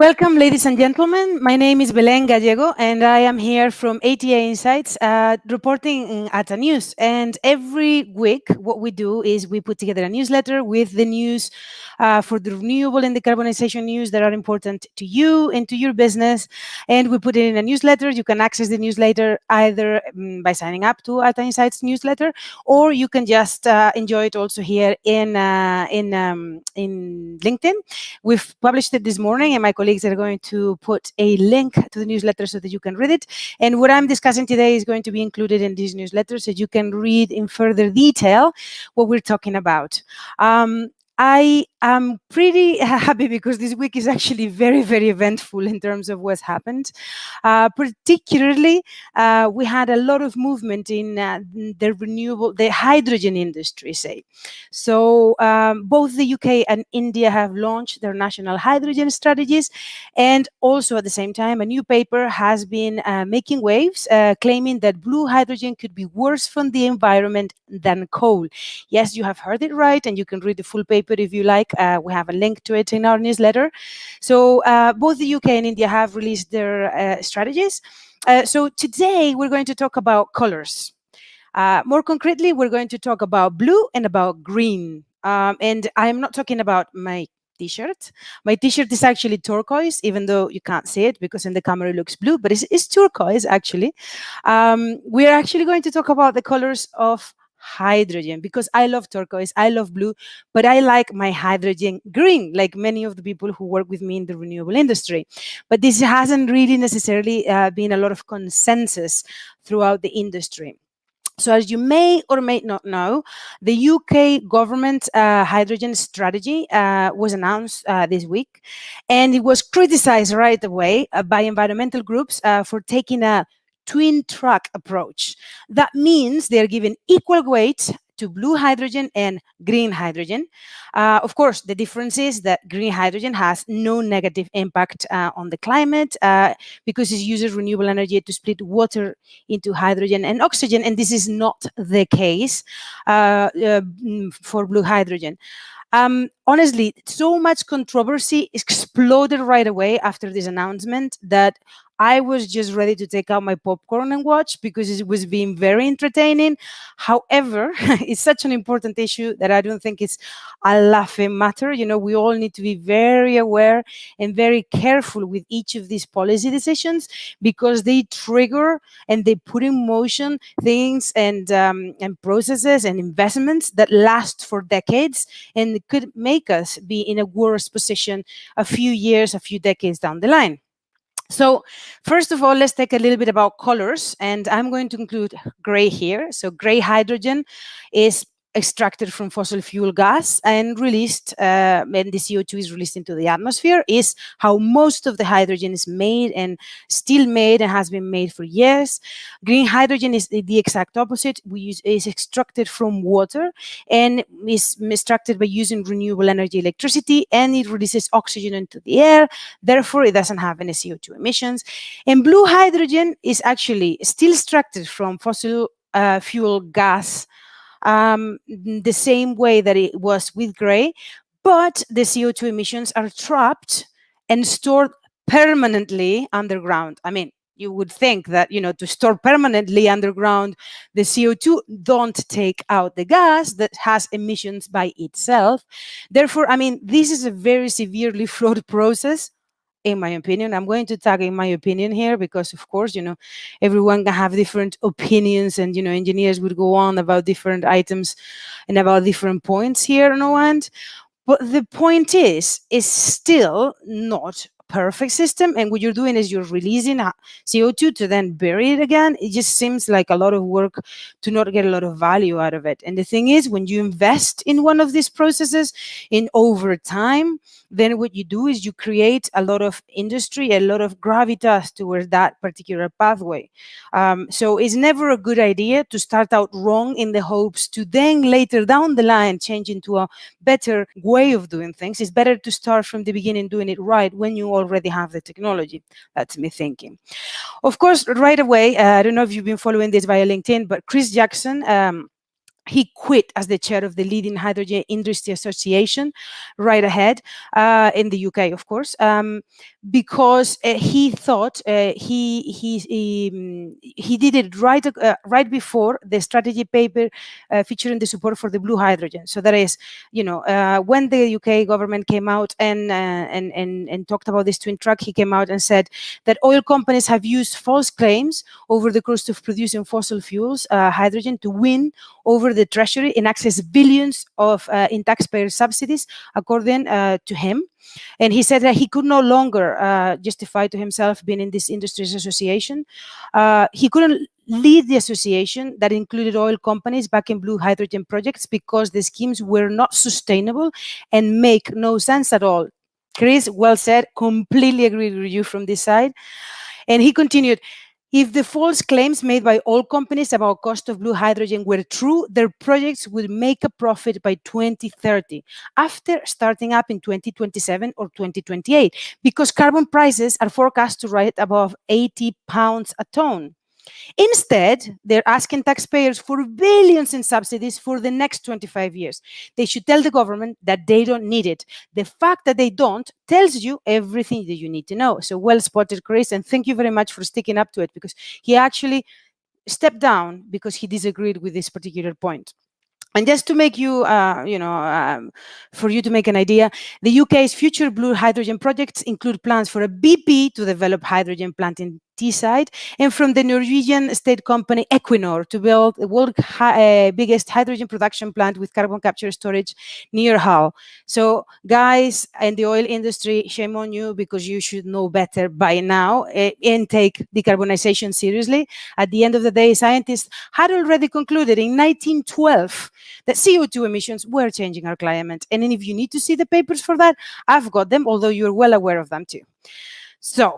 Welcome, ladies and gentlemen. My name is Belén Gallego, and I am here from ATA Insights, reporting at a news. And every week, what we do is we put together a newsletter with the news for the renewable and decarbonization news that are important to you and to your business. And we put it in a newsletter. You can access the newsletter either by signing up to ATA Insights newsletter, or you can just enjoy it also here in LinkedIn. We've published it this morning, and my colleagues are going to put a link to the newsletter so that you can read it. And what I'm discussing today is going to be included in this newsletter so you can read in further detail what we're talking about. I am pretty happy because this week is actually very, very eventful in terms of what's happened. Particularly, we had a lot of movement in the hydrogen industry, say. So both the UK and India have launched their national hydrogen strategies, and also at the same time, a new paper has been making waves, claiming that blue hydrogen could be worse for the environment than coal. Yes, you have heard it right, and you can read the full paper if you like. We have a link to it in our newsletter. So both the UK and India have released their strategies. So today we're going to talk about colors. More concretely, we're going to talk about blue and about green. And I'm not talking about my t-shirt. My t-shirt is actually turquoise, even though you can't see it because in the camera it looks blue, but it's turquoise actually. We're actually going to talk about the colors of hydrogen because I love turquoise, I love blue, but I like my hydrogen green, like many of the people who work with me in the renewable industry. But this hasn't really necessarily been a lot of consensus throughout the industry. So as you may or may not know, the UK government hydrogen strategy was announced this week, and it was criticized right away by environmental groups for taking a twin track approach. That means they're giving equal weight to blue hydrogen and green hydrogen. Of course, the difference is that green hydrogen has no negative impact on the climate because it uses renewable energy to split water into hydrogen and oxygen, and this is not the case for blue hydrogen. Honestly, so much controversy exploded right away after this announcement that I was just ready to take out my popcorn and watch because it was being very entertaining. However, it's such an important issue that I don't think it's a laughing matter. You know, we all need to be very aware and very careful with each of these policy decisions because they trigger and they put in motion things and processes and investments that last for decades and could make us be in a worse position a few years, a few decades down the line. So first of all, let's take a little bit about colors, and I'm going to include gray here. So gray hydrogen is extracted from fossil fuel gas and released, and the CO2 is released into the atmosphere, is how most of the hydrogen is made and still made and has been made for years. Green hydrogen is the exact opposite. Is extracted from water and is extracted by using renewable energy electricity, and it releases oxygen into the air. Therefore, it doesn't have any CO2 emissions. And blue hydrogen is actually still extracted from fossil fuel gas, the same way that it was with gray, but the CO2 emissions are trapped and stored permanently underground. I mean, you would think that, you know, to store permanently underground, the CO2 don't take out the gas that has emissions by itself. Therefore, I mean, this is a very severely flawed process, in my opinion. I'm going to tag in my opinion here because, of course, you know, everyone can have different opinions and, you know, engineers would go on about different items and about different points here on our end. But the point is still not a perfect system. And what you're doing is you're releasing CO2 to then bury it again. It just seems like a lot of work to not get a lot of value out of it. And the thing is, when you invest in one of these processes in over time, then what you do is you create a lot of industry, a lot of gravitas towards that particular pathway. So it's never a good idea to start out wrong in the hopes to then later down the line change into a better way of doing things. It's better to start from the beginning doing it right when you already have the technology. That's me thinking. Of course, right away, I don't know if you've been following this via LinkedIn, but Chris Jackson, he quit as the chair of the leading hydrogen industry association right ahead in the UK, of course, because he thought he did it right before the strategy paper featuring the support for the blue hydrogen. So that is, when the UK government came out and talked about this twin track, he came out and said that oil companies have used false claims over the cost of producing fossil fuels, hydrogen, to win over the treasury and access billions of in taxpayer subsidies, according to him. And he said that he could no longer justify to himself being in this industries association. He couldn't lead the association that included oil companies backing blue hydrogen projects because the schemes were not sustainable and make no sense at all. Chris, well said, completely agree with you from this side. And he continued, if the false claims made by oil companies about cost of blue hydrogen were true, their projects would make a profit by 2030, after starting up in 2027 or 2028, because carbon prices are forecast to rise above £80 a ton. Instead, they're asking taxpayers for billions in subsidies for the next 25 years. They should tell the government that they don't need it. The fact that they don't tells you everything that you need to know. So well spotted, Chris, and thank you very much for sticking up to it, because he actually stepped down because he disagreed with this particular point. And just to make you, for you to make an idea, the UK's future blue hydrogen projects include plans for a BP to develop hydrogen plant in Teesside, and from the Norwegian state company Equinor to build the world's biggest hydrogen production plant with carbon capture storage near Hull. So, guys, in the oil industry, shame on you, because you should know better by now and take decarbonization seriously. At the end of the day, scientists had already concluded in 1912 that CO2 emissions were changing our climate. And if you need to see the papers for that, I've got them, although you're well aware of them too. So,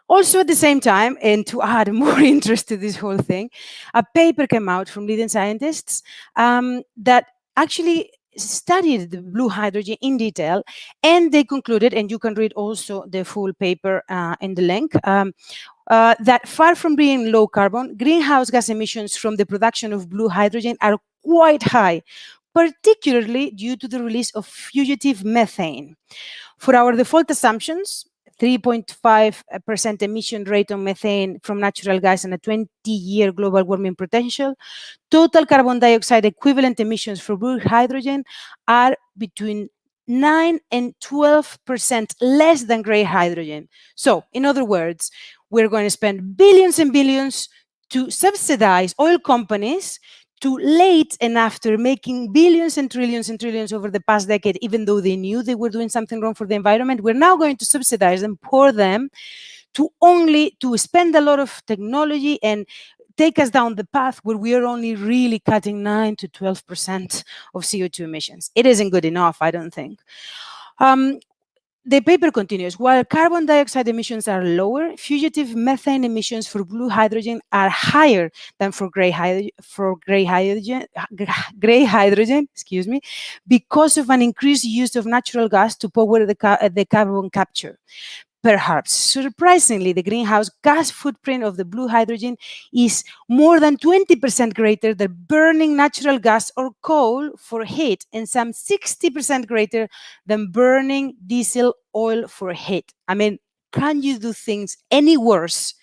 also at the same time, and to add more interest to this whole thing, a paper came out from leading scientists that actually studied the blue hydrogen in detail, and they concluded, and you can read also the full paper in the link, that far from being low carbon, greenhouse gas emissions from the production of blue hydrogen are quite high, particularly due to the release of fugitive methane. For our default assumptions, 3.5% emission rate on methane from natural gas and a 20-year global warming potential, total carbon dioxide equivalent emissions for blue hydrogen are between 9 and 12% less than gray hydrogen. So, in other words, we're going to spend billions and billions to subsidize oil companies to late and after making billions and trillions over the past decade, even though they knew they were doing something wrong for the environment. We're now going to subsidize and pour them to spend a lot of technology and take us down the path where we are only really cutting 9 to 12% of CO2 emissions. It isn't good enough, I don't think. The paper continues, while carbon dioxide emissions are lower, fugitive methane emissions for blue hydrogen are higher than for gray hydrogen, because of an increased use of natural gas to power the carbon capture. Perhaps surprisingly, the greenhouse gas footprint of the blue hydrogen is more than 20% greater than burning natural gas or coal for heat, and some 60% greater than burning diesel oil for heat. I mean, can you do things any worse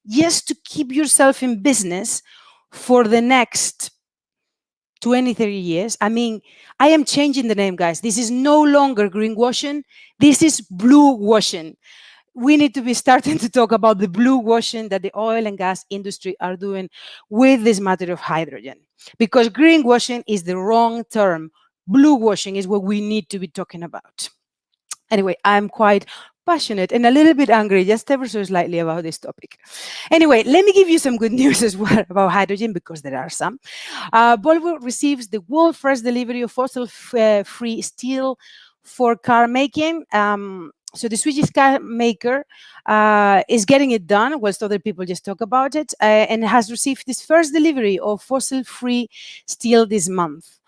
just to keep yourself in business for the next 20, 30 years? I mean, I am changing the name, guys. This is no longer greenwashing. This is blue washing. We need to be starting to talk about the blue washing that the oil and gas industry are doing with this matter of hydrogen. Because greenwashing is the wrong term. Blue washing is what we need to be talking about. Anyway, I'm quite passionate and a little bit angry, just ever so slightly, about this topic. Anyway, let me give you some good news as well about hydrogen, because there are some. Volvo receives the world's first delivery of fossil-free steel for car making. So the Swedish car maker is getting it done, whilst other people just talk about it, and has received this first delivery of fossil-free steel this month.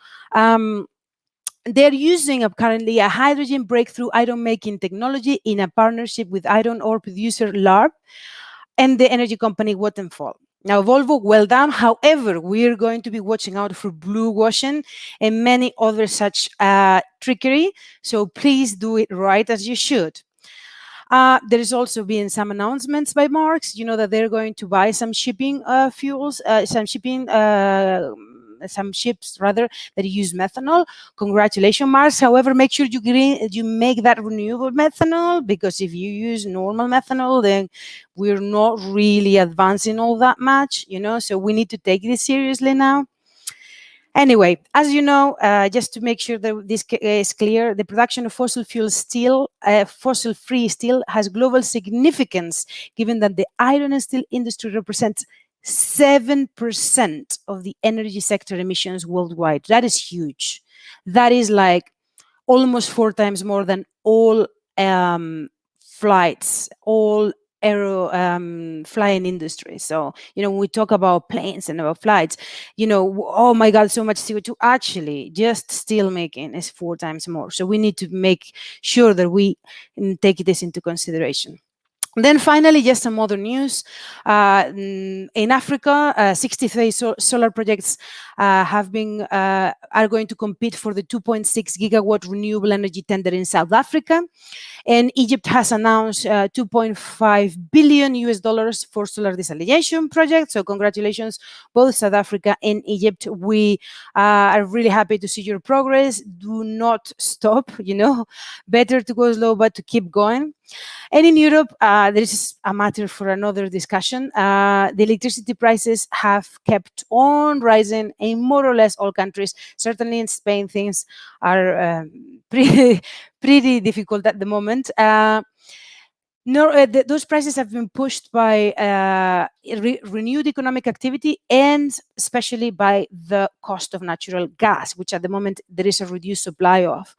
They're using currently a hydrogen breakthrough iron making technology in a partnership with iron ore producer LARP and the energy company Vattenfall. Now, Volvo, well done. However, we're going to be watching out for blue washing and many other such trickery. So please do it right as you should. There has also been some announcements by Marx, that they're going to buy some shipping fuels, some ships rather that use methanol. Congratulations, Marx. However, make sure you make that renewable methanol, because if you use normal methanol, then we're not really advancing all that much, so we need to take this seriously now. Anyway, as you know, just to make sure that this is clear, the production of fossil-free steel has global significance, given that the iron and steel industry represents 7% of the energy sector emissions worldwide. That is huge. That is like almost 4 times more than all flights, all aero flying industry. So, when we talk about planes and about flights, oh my God, so much CO2. Actually, just steel making is 4 times more. So we need to make sure that we take this into consideration. Then finally, just some other news. In Africa, 63 solar projects are going to compete for the 2.6 gigawatt renewable energy tender in South Africa. And Egypt has announced $2.5 billion for solar desalination projects. So congratulations, both South Africa and Egypt. We are really happy to see your progress. Do not stop, better to go slow, but to keep going. And in Europe, this is a matter for another discussion. The electricity prices have kept on rising in more or less all countries. Certainly in Spain, things are pretty difficult at the moment. Those prices have been pushed by renewed economic activity and especially by the cost of natural gas, which at the moment there is a reduced supply of.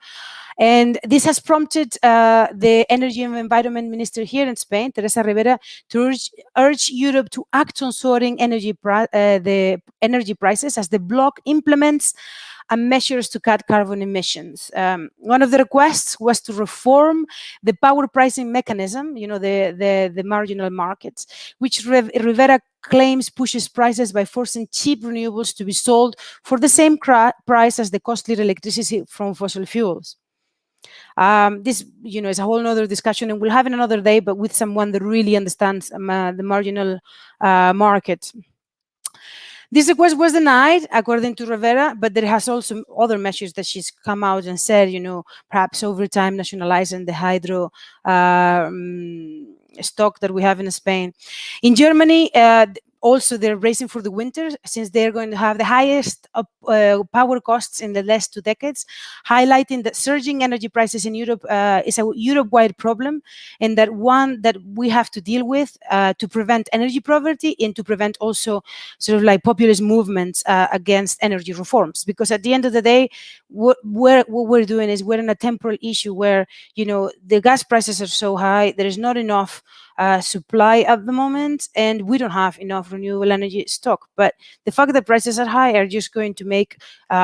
And this has prompted the Energy and Environment Minister here in Spain, Teresa Rivera, to urge Europe to act on soaring the energy prices as the bloc implements and measures to cut carbon emissions. One of the requests was to reform the power pricing mechanism, the marginal markets, which Rivera claims pushes prices by forcing cheap renewables to be sold for the same price as the costlier electricity from fossil fuels. This, is a whole other discussion, and we'll have it another day, but with someone that really understands the marginal market. This request was denied, according to Rivera, but there has also other measures that she's come out and said, perhaps over time nationalizing the hydro stock that we have in Spain. In Germany, also, they're racing for the winter, since they're going to have the highest power costs in the last 2 decades, highlighting that surging energy prices in Europe is a Europe-wide problem, and that one that we have to deal with to prevent energy poverty and to prevent also sort of like populist movements against energy reforms. Because at the end of the day, what we're doing is we're in a temporal issue where, the gas prices are so high, there is not enough supply at the moment, and we don't have enough renewable energy stock. But the fact that prices are high are just going to make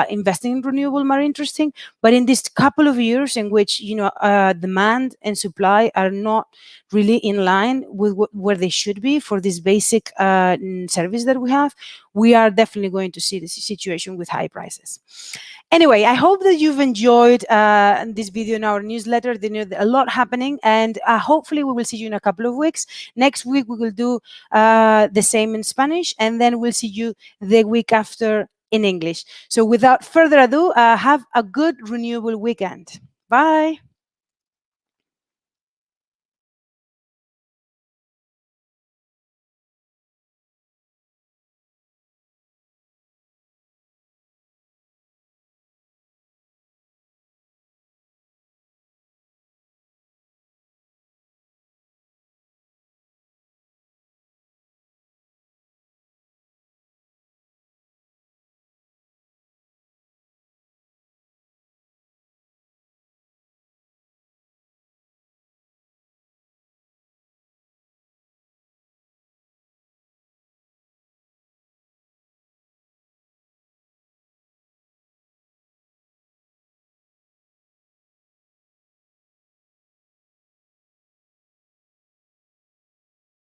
investing in renewable more interesting. But in this couple of years in which demand and supply are not really in line with where they should be for this basic service that we have, we are definitely going to see this situation with high prices. Anyway, I hope that you've enjoyed this video in our newsletter. There's a lot happening, and hopefully we will see you in a couple of weeks. Next week, we will do the same in Spanish, and then we'll see you the week after in English. So without further ado, have a good renewable weekend. Bye.